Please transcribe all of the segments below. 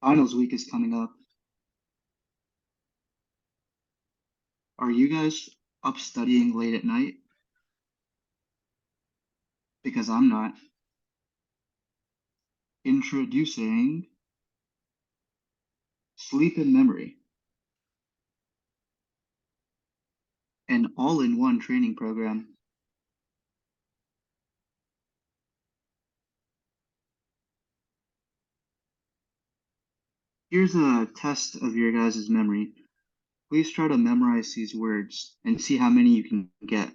Finals week is coming up. Are you guys up studying late at night? Because I'm not. Introducing Sleep and Memory, an all-in-one training program. Here's a test of your guys' memory. Please try to memorize these words and see how many you can get.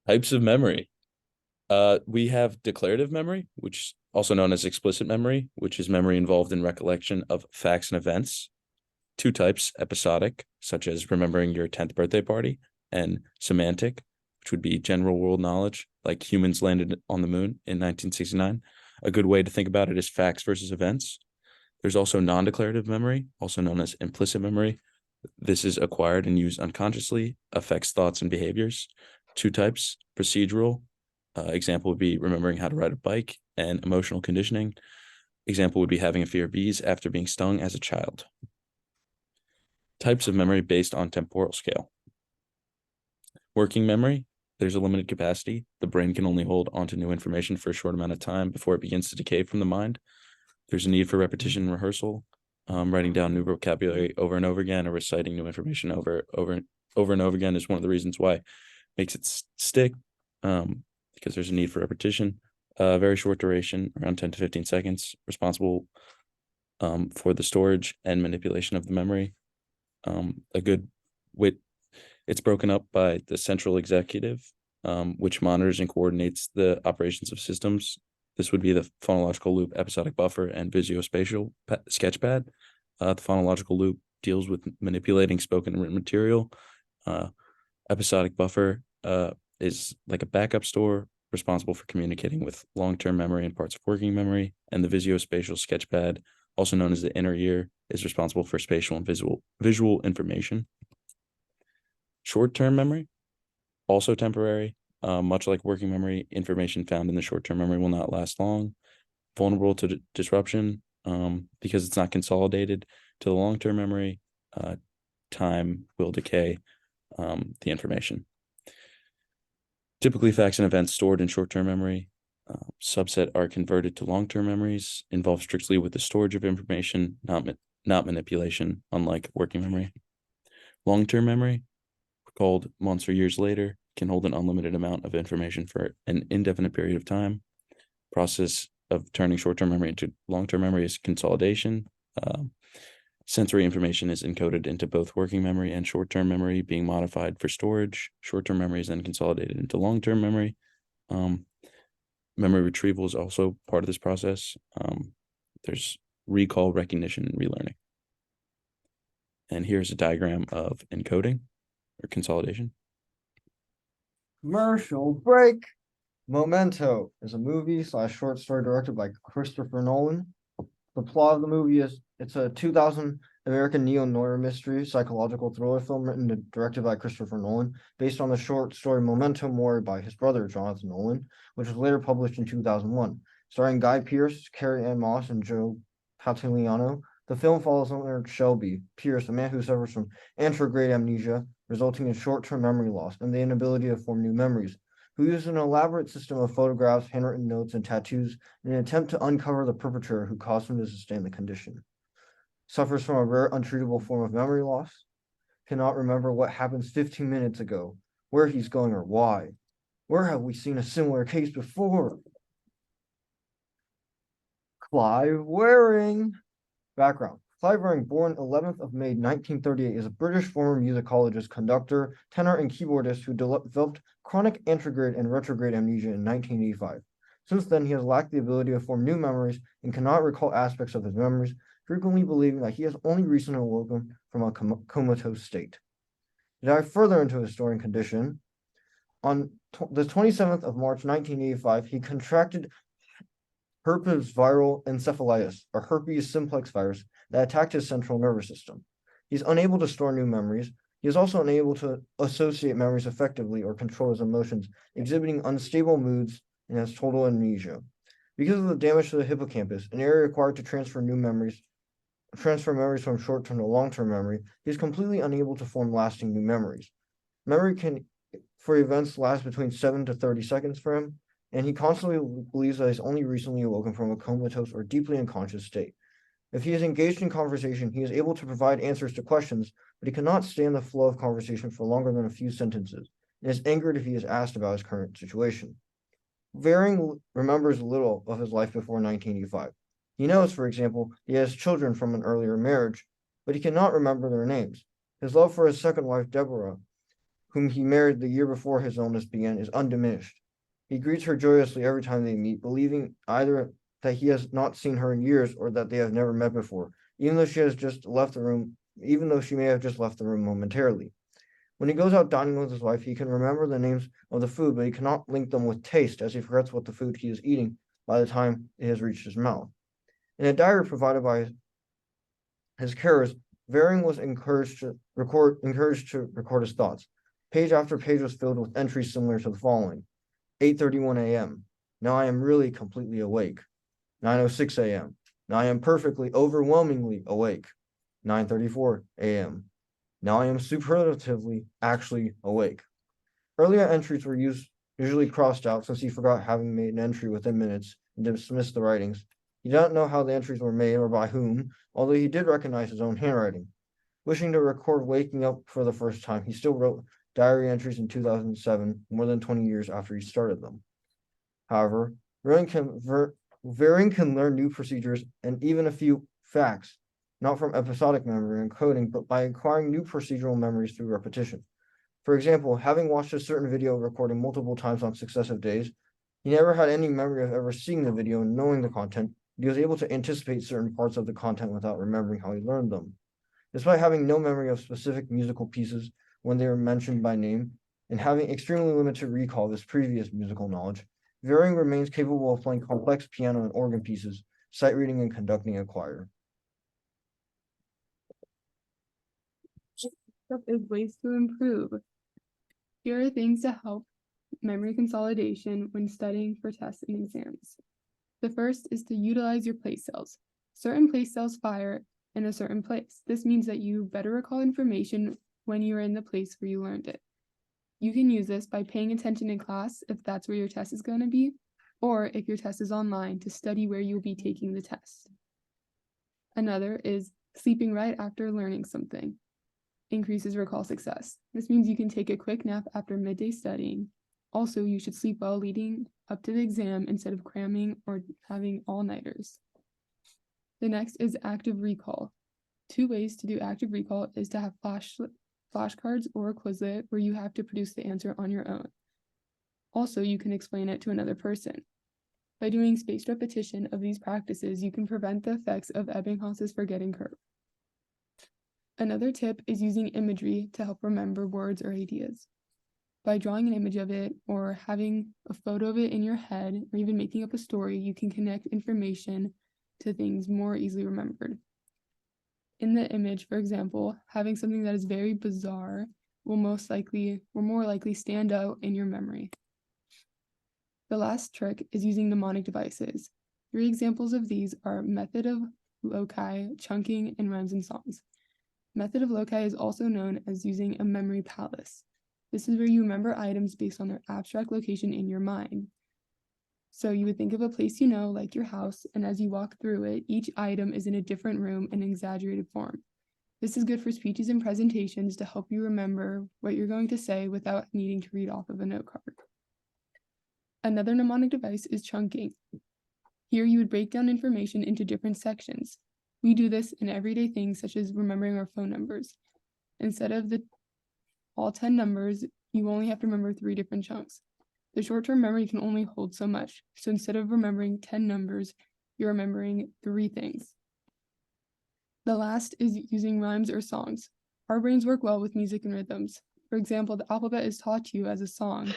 Types of memory. We have declarative memory, which is also known as explicit memory, which is memory involved in recollection of facts and events. Two types, episodic, such as remembering your 10th birthday party, and semantic, which would be general world knowledge, like humans landed on the moon in 1969. A good way to think about it is facts versus events. There's also non-declarative memory, also known as implicit memory. This is acquired and used unconsciously, affects thoughts and behaviors. Two types, procedural. Example would be remembering how to ride a bike, and emotional conditioning. Example would be having a fear of bees after being stung as a child. Types of memory based on temporal scale. Working memory, there's a limited capacity. The brain can only hold onto new information for a short amount of time before it begins to decay from the mind. There's a need for repetition and rehearsal, writing down new vocabulary over and over again, or reciting new information over and over again is one of the reasons why it makes it stick, because there's a need for repetition. Very short duration, around 10 to 15 seconds, responsible for the storage and manipulation of the memory. A good wit. It's broken up by the central executive, which monitors and coordinates the operations of systems. This would be the phonological loop, episodic buffer, and visuospatial sketchpad. The phonological loop deals with manipulating spoken and written material. Episodic buffer is like a backup store responsible for communicating with long-term memory and parts of working memory. And the visuospatial sketchpad, also known as the inner ear, is responsible for spatial and visual information. Short-term memory, also temporary. Much like working memory, information found in the short-term memory will not last long. Vulnerable to disruption because it's not consolidated to the long-term memory. Time will decay the information. Typically, facts and events stored in short-term memory. Subset are converted to long-term memories, involved strictly with the storage of information, not manipulation, unlike working memory. Long-term memory, called months or years later, can hold an unlimited amount of information for an indefinite period of time. Process of turning short-term memory into long-term memory is consolidation. Sensory information is encoded into both working memory and short-term memory, being modified for storage. Short-term memory is then consolidated into long-term memory. Memory retrieval is also part of this process. There's recall, recognition, and relearning. And here's a diagram of encoding or consolidation. Commercial break. Memento is a movie slash short story directed by Christopher Nolan. The plot of the movie is it's a 2000 American neo-noir mystery psychological thriller film written and directed by Christopher Nolan, based on the short story Memento Mori by his brother Jonathan Nolan, which was later published in 2001. Starring Guy Pearce, Carrie Ann Moss, and Joe Pantoliano, the film follows Leonard Shelby Pierce, a man who suffers from anterograde amnesia, resulting in short-term memory loss and the inability to form new memories, who uses an elaborate system of photographs, handwritten notes, and tattoos in an attempt to uncover the perpetrator who caused him to sustain the condition. Suffers from a rare, untreatable form of memory loss, cannot remember what happened 15 minutes ago, where he's going, or why. Where have we seen a similar case before? Clive Waring. Background. Clive Waring, born 11th of May 1938, is a British former musicologist, conductor, tenor, and keyboardist who developed chronic anterograde and retrograde amnesia in 1985. Since then, he has lacked the ability to form new memories and cannot recall aspects of his memories, frequently believing that he has only recently awoken from a comatose state. To dive further into his story and condition, on the 27th of March 1985, he contracted herpes viral encephalitis, or herpes simplex virus, that attacked his central nervous system. He's unable to store new memories. He is also unable to associate memories effectively or control his emotions, exhibiting unstable moods and has total amnesia. Because of the damage to the hippocampus, an area required to transfer memories from short-term to long-term memory, he is completely unable to form lasting new memories. Memory for events last between 7 to 30 seconds for him, and he constantly believes that he's only recently awoken from a comatose or deeply unconscious state. If he is engaged in conversation, he is able to provide answers to questions, but he cannot stay in the flow of conversation for longer than a few sentences, and is angered if he is asked about his current situation. Varing remembers little of his life before 1985. He knows, for example, he has children from an earlier marriage, but he cannot remember their names. His love for his second wife, Deborah, whom he married the year before his illness began, is undiminished. He greets her joyously every time they meet, believing either that he has not seen her in years or that they have never met before, even though she has just left the room, even though she may have just left the room momentarily. When he goes out dining with his wife, he can remember the names of the food, but he cannot link them with taste, as he forgets what the food he is eating by the time it has reached his mouth. In a diary provided by his carers, Varing was encouraged to record his thoughts. Page after page was filled with entries similar to the following: 8:31 a.m. Now I am really completely awake. 9:06 a.m. Now I am perfectly, overwhelmingly awake. 9:34 a.m. Now I am superlatively actually awake. Earlier entries were usually crossed out since he forgot having made an entry within minutes and dismissed the writings. He did not know how the entries were made or by whom, although he did recognize his own handwriting. Wishing to record waking up for the first time, he still wrote diary entries in 2007, more than 20 years after he started them. However, Varing can learn new procedures and even a few facts, not from episodic memory and coding, but by acquiring new procedural memories through repetition. For example, having watched a certain video recording multiple times on successive days, he never had any memory of ever seeing the video and knowing the content, but he was able to anticipate certain parts of the content without remembering how he learned them. Despite having no memory of specific musical pieces when they were mentioned by name, and having extremely limited recall of his previous musical knowledge, Varing remains capable of playing complex piano and organ pieces, sight reading, and conducting a choir. Is ways to improve. Here are things to help memory consolidation when studying for tests and exams. The first is to utilize your place cells. Certain place cells fire in a certain place. This means that you better recall information when you are in the place where you learned it. You can use this by paying attention in class if that's where your test is going to be, or if your test is online, to study where you'll be taking the test. Another is sleeping right after learning something. Increases recall success. This means you can take a quick nap after midday studying. Also, you should sleep well leading up to the exam instead of cramming or having all-nighters. The next is active recall. 2 ways to do active recall is to have flashcards or a Quizlet where you have to produce the answer on your own. Also, you can explain it to another person. By doing spaced repetition of these practices, you can prevent the effects of Ebbinghaus's forgetting curve. Another tip is using imagery to help remember words or ideas. By drawing an image of it or having a photo of it in your head or even making up a story, you can connect information to things more easily remembered. In the image, for example, having something that is very bizarre will more likely stand out in your memory. The last trick is using mnemonic devices. 3 examples of these are method of loci, chunking, and rhymes and songs. Method of loci is also known as using a memory palace. This is where you remember items based on their abstract location in your mind. So you would think of a place you know, like your house, and as you walk through it, each item is in a different room in exaggerated form. This is good for speeches and presentations to help you remember what you're going to say without needing to read off of a note card. Another mnemonic device is chunking. Here you would break down information into different sections. We do this in everyday things such as remembering our phone numbers. Instead of all 10 numbers, you only have to remember 3 different chunks. The short-term memory can only hold so much, so instead of remembering 10 numbers, you're remembering 3 things. The last is using rhymes or songs. Our brains work well with music and rhythms. For example, the alphabet is taught to you as a song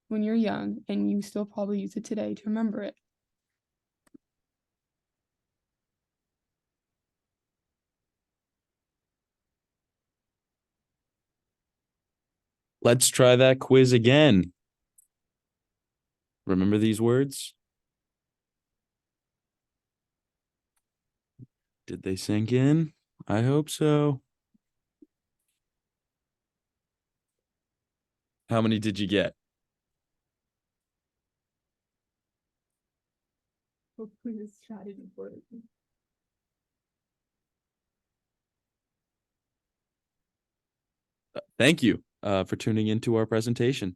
when you're young, and you still probably use it today to remember it. Let's try that quiz again. Remember these words? Did they sink in? I hope so. How many did you get? Hopefully this strategy for it. Thank you for tuning into our presentation.